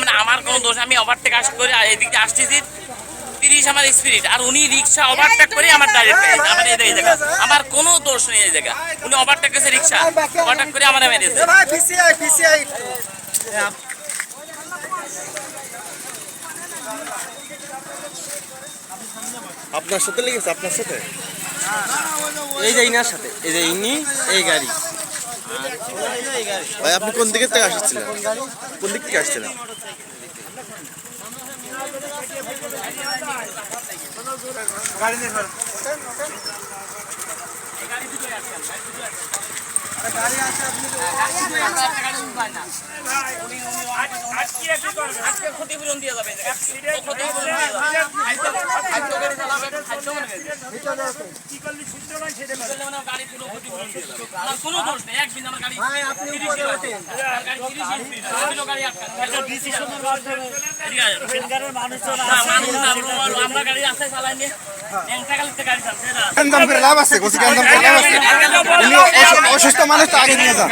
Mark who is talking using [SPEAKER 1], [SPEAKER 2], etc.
[SPEAKER 1] মানে আমার কোনো দোষ, আমি ওভারটেক করে এদিক দিয়ে আসতেছি 30 আমার স্পিরিট, আর উনি রিক্সা ওভারটেক করে আমার ডাইরেক্ট আমার এই জায়গা, আমার কোনো দোষ নেই এই জায়গা। উনি ওভারটেক করেছে, রিক্সা ওভারটেক করে আমার মেরেছে।
[SPEAKER 2] আপনার সাথে লেগেছে? আপনার সাথে?
[SPEAKER 3] এই যে ইনার সাথে, এই যে ইনি, এই গাড়ি।
[SPEAKER 2] ভাই আপনি কোন দিক থেকে আসছিলেন? কোন দিক থেকে আসছিলেন?
[SPEAKER 1] ক্ষতিপূরণ দিয়ে যাবে, কোনো দোষ নেই, এক দিন আমার গাড়ি আমরা গাড়ি রাস্তায় চালাই নিয়ে
[SPEAKER 2] লাভ আছে, অসুস্থ মানুষ তো আগে নিয়ে যান।